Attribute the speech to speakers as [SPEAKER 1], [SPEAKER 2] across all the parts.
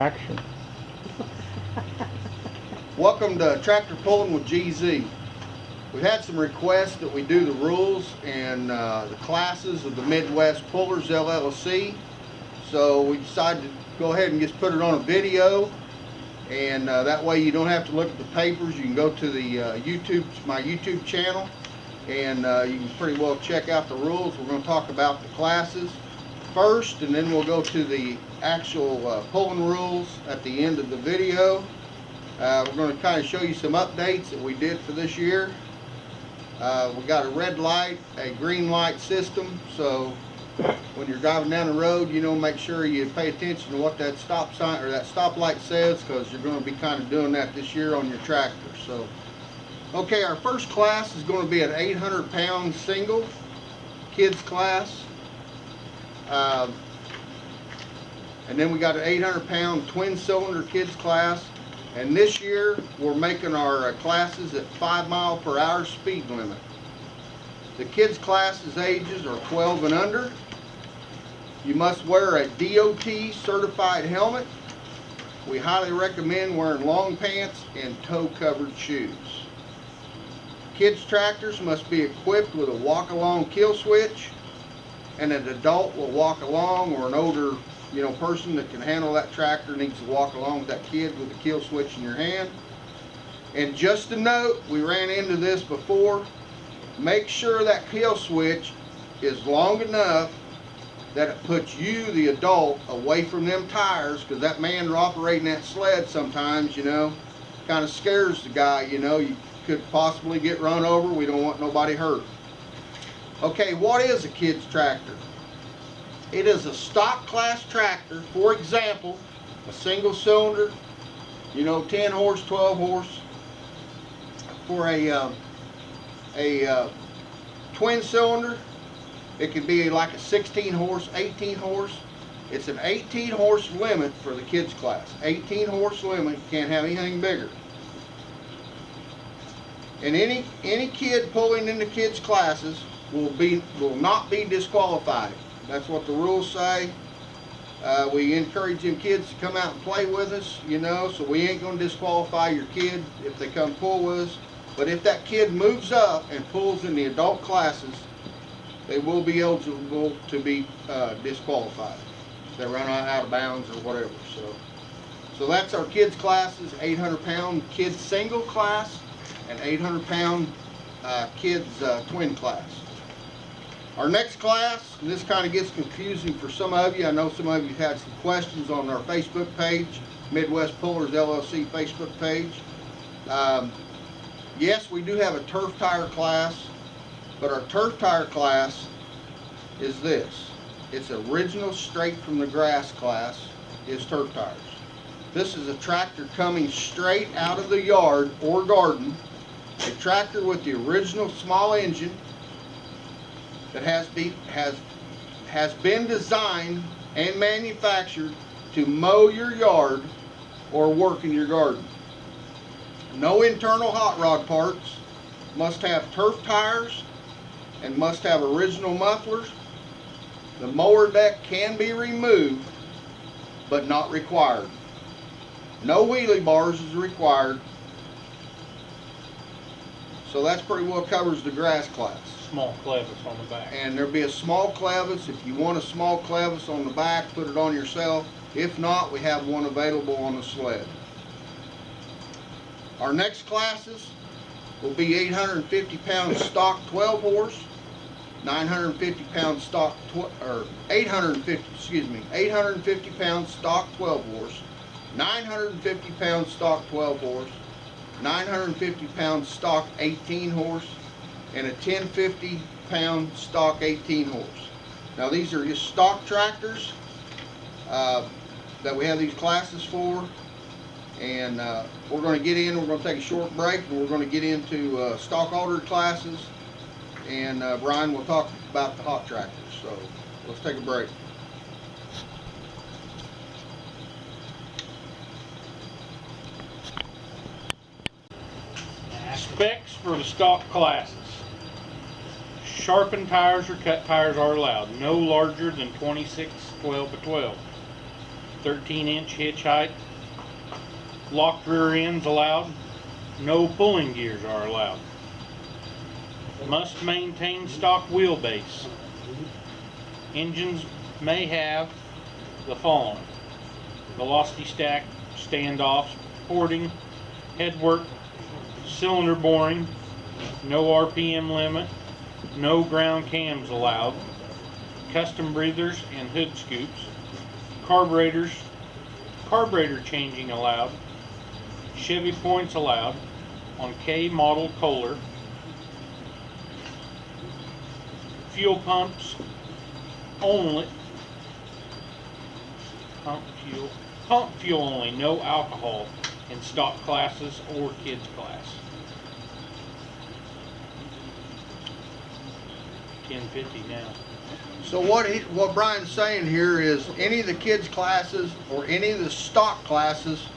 [SPEAKER 1] Action.
[SPEAKER 2] Welcome to Tractor Pulling with GZ. We've had some requests that we do the rules and the classes of the Midwest Pullers LLC. So we decided to go ahead and just put it on a video, and that way you don't have to look at the papers. You can go to the my YouTube channel, and you can pretty well check out the rules. We're going to talk about the classes first, and then we'll go to the actual pulling rules at the end of the video. We're going to kind of show you some updates that we did for this year. We got a red light, a green light system, so when you're driving down the road, you know, make sure you pay attention to what that stop sign or that stoplight says, because you're going to be kind of doing that this year on your tractor. So, okay, our first class is going to be an 800-pound single kids class. And then we got an 800-pound twin cylinder kids class. And this year we're making our classes at 5-mile-per-hour speed limit. The kids classes ages are 12 and under. You must wear a DOT certified helmet. We highly recommend wearing long pants and toe-covered shoes. Kids tractors must be equipped with a walk-along kill switch, and an adult will walk along, or an older person that can handle that tractor needs to walk along with that kid with the kill switch in your hand. And just a note, we ran into this before, make sure that kill switch is long enough that it puts you, the adult, away from them tires, because that man operating that sled sometimes, kind of scares the guy. You could possibly get run over. We don't want nobody hurt. Okay, what is a kid's tractor? It is a stock class tractor. For example, a single cylinder, 10 horse, 12 horse. For a twin cylinder, it could be like a 16 horse, 18 horse. It's an 18 horse limit for the kids class. 18 horse limit, you can't have anything bigger. And any kid pulling in the kids classes will not be disqualified. That's what the rules say. We encourage them kids to come out and play with us, so we ain't going to disqualify your kid if they come pull with us. But if that kid moves up and pulls in the adult classes, they will be eligible to be disqualified. They run out of bounds or whatever. So that's our kids classes: 800-pound kids single class and 800-pound kids twin class. Our next class, and this kind of gets confusing for some of you. I know some of you had some questions on our Facebook page, Midwest Pullers LLC Facebook page. Yes, we do have a turf tire class, but our turf tire class is this. It's original straight from the grass class is turf tires. This is a tractor coming straight out of the yard or garden, a tractor with the original small engine that has been designed and manufactured to mow your yard or work in your garden. No internal hot rod parts, must have turf tires, and must have original mufflers. The mower deck can be removed, but not required. No wheelie bars is required. So that's pretty well covers the grass class.
[SPEAKER 1] Small clevis on the back.
[SPEAKER 2] And there'll be a small clevis. If you want a small clevis on the back, put it on yourself. If not, we have one available on the sled. Our next classes will be 850-pound stock 12 horse, 950-pound stock 850-pound stock 12 horse, 950-pound stock 12 horse, 950-pound stock 18 horse, and a 1050-pound stock 18 horse. Now these are just stock tractors that we have these classes for, and we're going to get in. We're going to take a short break, and we're going to get into stock altered classes, and Brian will talk about the hot tractors. So let's take a break.
[SPEAKER 1] Specs for the stock classes. Sharpened tires or cut tires are allowed, no larger than 26 12 by 12. 13-inch hitch height. Locked rear ends allowed. No pulling gears are allowed. Must maintain stock wheelbase. Engines may have the following: velocity stack, standoffs, porting, headwork, cylinder boring, no RPM limit, no ground cams allowed, custom breathers and hood scoops, carburetor changing allowed, Chevy points allowed on K model Kohler, fuel pumps only, pump fuel only, no alcohol in stock classes or kids class. 1050 now.
[SPEAKER 2] So what Brian's saying here is any of the kids classes or any of the stock classes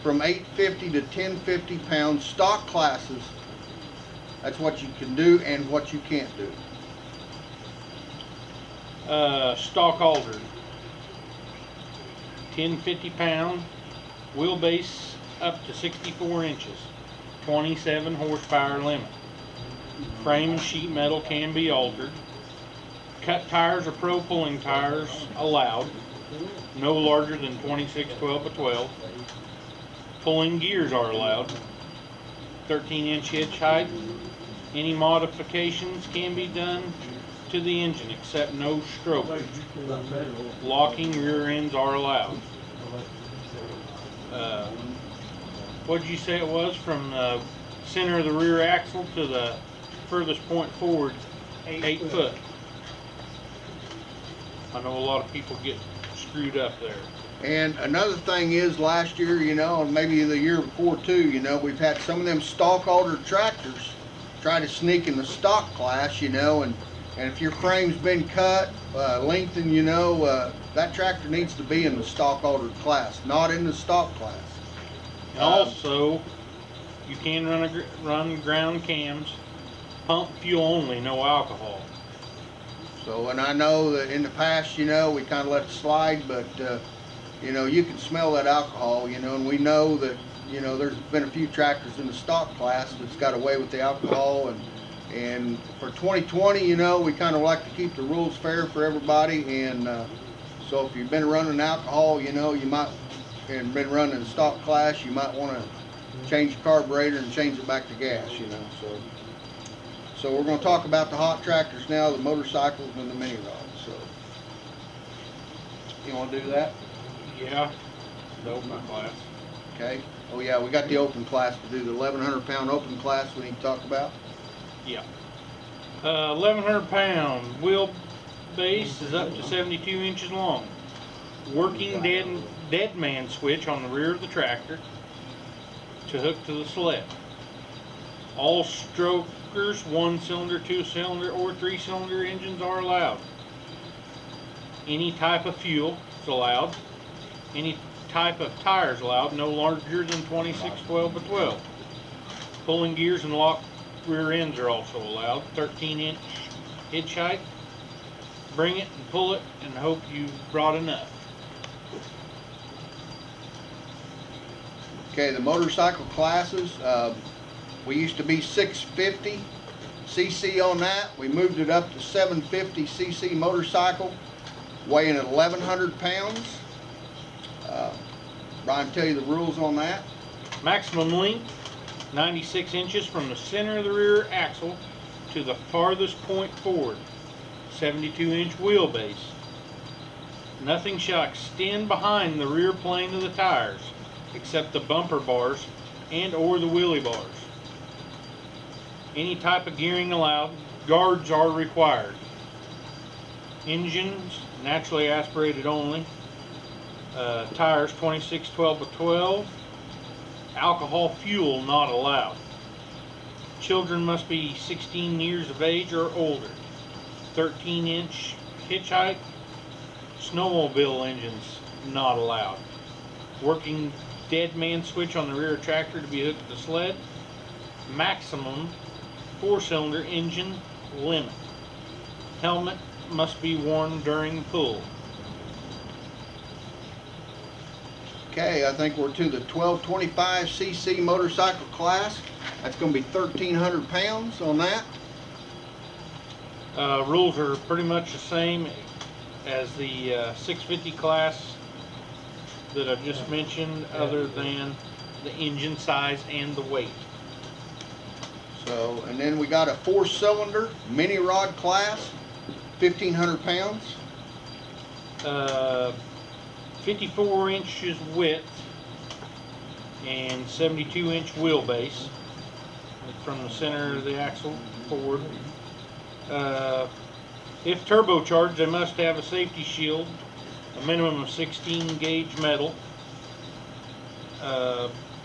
[SPEAKER 2] from 850 to 1050 pound stock classes, that's what you can do and what you can't do.
[SPEAKER 1] Stock altered, 1050 pound, wheelbase up to 64 inches, 27 horsepower limit. Frame and sheet metal can be altered. Cut tires or pro pulling tires allowed, no larger than 26/12 by 12. Pulling gears are allowed. 13-inch hitch height. Any modifications can be done to the engine except no stroke. Locking rear ends are allowed. What did you say it was from the center of the rear axle to the furthest point forward? 8 foot. I know a lot of people get screwed up there.
[SPEAKER 2] And another thing is, last year, you know, and maybe the year before too, you know, we've had some of them stock altered tractors try to sneak in the stock class, you know, and if your frame's been cut, lengthened, you know, that tractor needs to be in the stock altered class, not in the stock class.
[SPEAKER 1] And also, you can run ground cams, pump fuel only, no alcohol.
[SPEAKER 2] So, and I know that in the past, you know, we kind of let it slide, but, you know, you can smell that alcohol, you know, and we know that, you know, there's been a few tractors in the stock class that's got away with the alcohol, and for 2020, you know, we kind of like to keep the rules fair for everybody, and so if you've been running alcohol, you know, you might, and been running the stock class, you might want to change the carburetor and change it back to gas, you know, so we're going to talk about the hot tractors now, the motorcycles and the mini rods. So, you want to do that?
[SPEAKER 1] Yeah, the open class.
[SPEAKER 2] Okay. Oh yeah, we got the open class to do. The 1,100 pound open class we need to talk about.
[SPEAKER 1] Yeah. 1,100 pound wheel base is up to 72 inches long. Working dead man switch on the rear of the tractor to hook to the sled. All strokers, 1-cylinder, 2-cylinder, or 3-cylinder engines are allowed. Any type of fuel is allowed. Any type of tires allowed, no larger than 26/12 by 12. Pulling gears and locked rear ends are also allowed. 13-inch hitch height. Bring it and pull it and hope you brought enough.
[SPEAKER 2] Okay, the motorcycle classes, we used to be 650 cc on that. We moved it up to 750 cc motorcycle, weighing at 1,100 pounds. Brian, tell you the rules on that.
[SPEAKER 1] Maximum length, 96 inches from the center of the rear axle to the farthest point forward. 72-inch wheelbase. Nothing shall extend behind the rear plane of the tires except the bumper bars and or the wheelie bars. Any type of gearing allowed. Guards are required. Engines, naturally aspirated only. Tires, 26/12 by 12. Alcohol fuel not allowed. Children must be 16 years of age or older. 13-inch hitch height. Snowmobile engines not allowed. Working dead man switch on the rear tractor to be hooked to the sled. Maximum 4-cylinder engine limit. Helmet must be worn during pull.
[SPEAKER 2] Okay, I think we're to the 1225cc motorcycle class. That's going to be 1,300 pounds on that.
[SPEAKER 1] Rules are pretty much the same as the 650 class that I've just mentioned, other than the engine size and the weight.
[SPEAKER 2] So, and then we got a 4-cylinder mini rod class, 1,500 pounds.
[SPEAKER 1] 54 inches width and 72-inch wheelbase from the center of the axle forward. If turbocharged, they must have a safety shield, a minimum of 16 gauge metal.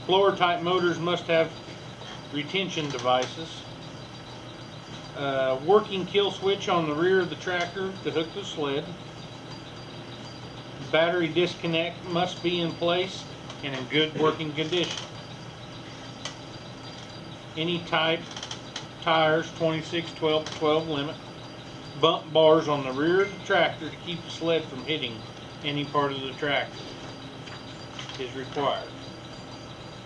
[SPEAKER 1] Blower type motors must have retention devices. Working kill switch on the rear of the tractor to hook the sled. Battery disconnect must be in place and in good working condition. Any type tires, 26, 12, 12 limit. Bump bars on the rear of the tractor to keep the sled from hitting any part of the tractor is required.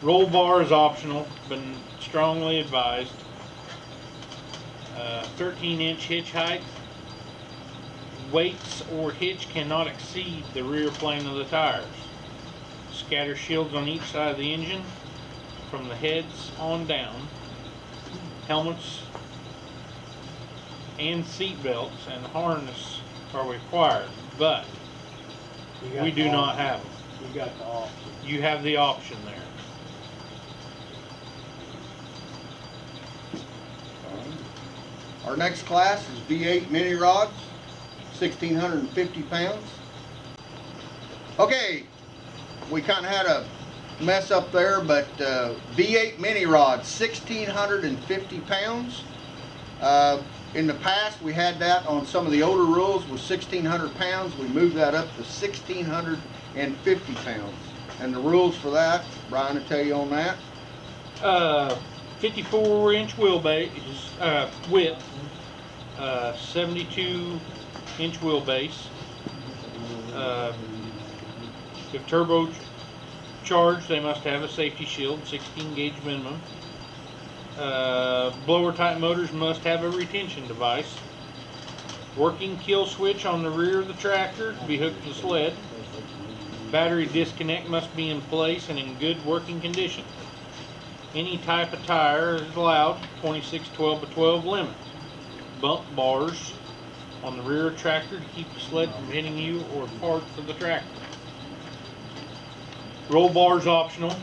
[SPEAKER 1] Roll bar is optional, but strongly advised. 13-inch hitch height. Weights or hitch cannot exceed the rear plane of the tires. Scatter shields on each side of the engine from the heads on down. Helmets and seat belts and harness are required, but we do not have them.
[SPEAKER 3] You got the option.
[SPEAKER 1] You have the option there.
[SPEAKER 2] Our next class is V8 mini rods, 1,650 pounds. Okay, we kind of had a mess up there, but V8 mini rods, 1,650 pounds. In the past, we had that on some of the older rules was 1,600 pounds. We moved that up to 1,650 pounds. And the rules for that, Brian will tell you on that.
[SPEAKER 1] 54-inch wheelbase width, 72-inch wheelbase. If turbo charged, they must have a safety shield, 16 gauge minimum. Blower type motors must have a retention device. Working kill switch on the rear of the tractor to be hooked to the sled. Battery disconnect must be in place and in good working condition. Any type of tire is allowed, 26, 12 by 12 limit. Bump bars on the rear of the tractor to keep the sled from hitting you or parts of the tractor. Roll bars optional.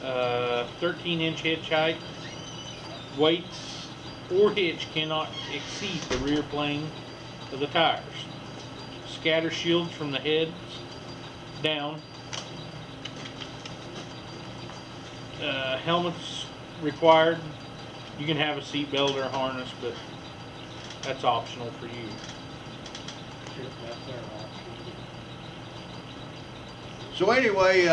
[SPEAKER 1] 13-inch hitch height. Weights or hitch cannot exceed the rear plane of the tires. Scatter shields from the heads down. Helmets required. You can have a seat belt or a harness, but that's optional for you.
[SPEAKER 3] That's their option.
[SPEAKER 2] So anyway,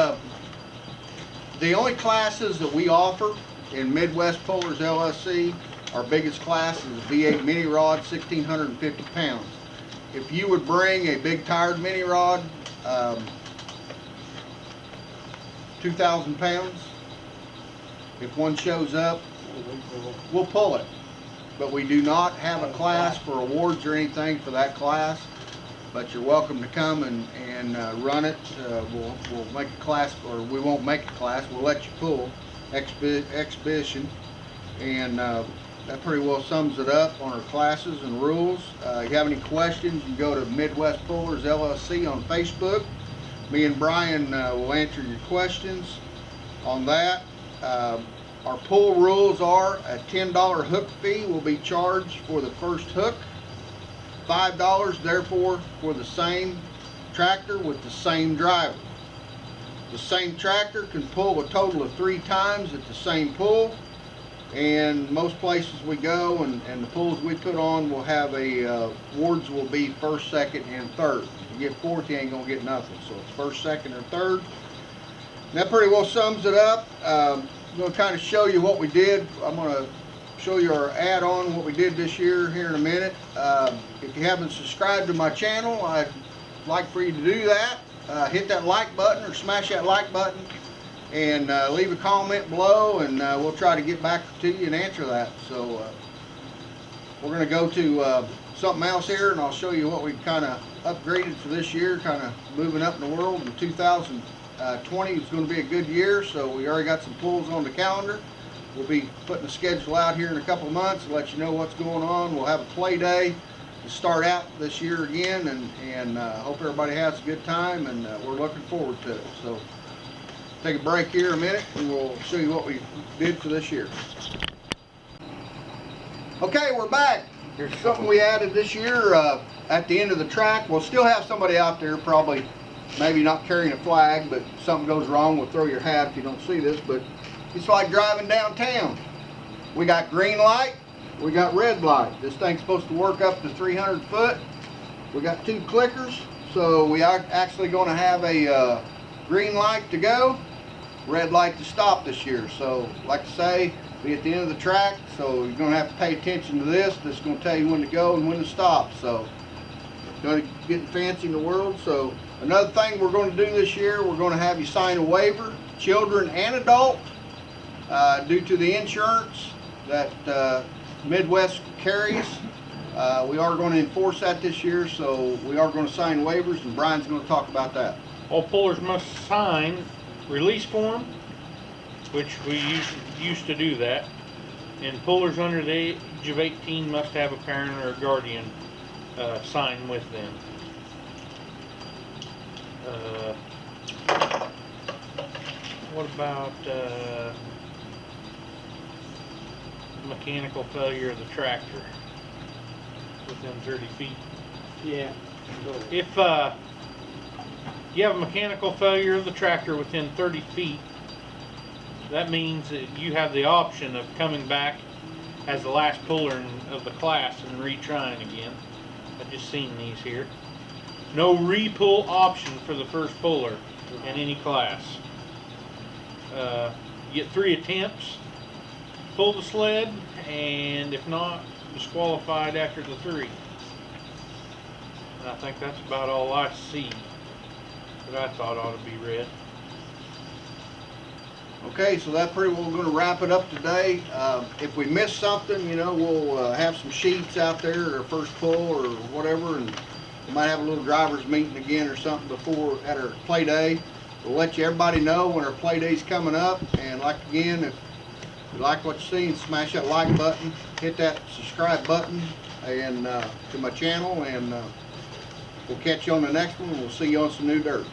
[SPEAKER 2] the only classes that we offer in Midwest Pullers LLC, our biggest class is V8 mini rod, 1,650 pounds. If you would bring a big tired mini rod, 2,000 pounds, if one shows up, we'll pull it. But we do not have a class for awards or anything for that class. But you're welcome to come and run it. We'll make a class, or we won't make a class. We'll let you pull exhibition, and that pretty well sums it up on our classes and rules. If you have any questions, you go to Midwest Pullers LLC on Facebook. Me and Brian will answer your questions on that. Our pull rules are a $10 hook fee will be charged for the first hook. $5 therefore for the same tractor with the same driver. The same tractor can pull a total of 3 times at the same pull, and most places we go and the pulls we put on will have awards will be first, second, and third. If you get fourth, you ain't gonna get nothing. So it's first, second, or third. And that pretty well sums it up. I'm gonna kind of show you what we did. I'm gonna show you our add-on, what we did this year here in a minute. If you haven't subscribed to my channel, I'd like for you to do that. hit that like button or smash that like button and leave a comment below, and we'll try to get back to you and answer that. So we're going to go to something else here, and I'll show you what we kind of upgraded for this year, kind of moving up in the world. In 2020 is going to be a good year, so we already got some pulls on the calendar. We'll be putting a schedule out here in a couple of months to let you know what's going on. We'll have a play day to start out this year again, and hope everybody has a good time, and we're looking forward to it. So take a break here a minute, and we'll show you what we did for this year. Okay, we're back. Here's something we added this year at the end of the track. We'll still have somebody out there, probably maybe not carrying a flag, but if something goes wrong, we'll throw your hat if you don't see this. But it's like driving downtown. We got green light, we got red light. This thing's supposed to work up to 300 foot. We got 2 clickers, so we are actually going to have a green light to go, red light to stop this year. So like I say, be at the end of the track, so you're going to have to pay attention to this. This is going to tell you when to go and when to stop. So going to get fancy in the world. So another thing we're going to do this year, we're going to have you sign a waiver, children and adult, due to the insurance that Midwest carries. We are going to enforce that this year, so we are going to sign waivers, and Brian's going to talk about that.
[SPEAKER 1] All pullers must sign release form, which we used to do that, and pullers under the age of 18 must have a parent or a guardian sign with them. What about mechanical failure of the tractor within 30 feet?
[SPEAKER 3] Yeah.
[SPEAKER 1] If you have a mechanical failure of the tractor within 30 feet, that means that you have the option of coming back as the last puller of the class and retrying again. I've just seen these here. No re-pull option for the first puller in any class. You get 3 attempts, pull the sled, and if not, disqualified after the 3. And I think that's about all I see that I thought ought to be read.
[SPEAKER 2] Okay, so that's pretty well going to wrap it up today. If we missed something, you know, we'll have some sheets out there at our first pull or whatever, and we might have a little drivers meeting again or something before at our play day. We'll let everybody know when our play day's coming up. And like again, if you like what you see, smash that like button, hit that subscribe button, and to my channel, and we'll catch you on the next one. We'll see you on some new dirt.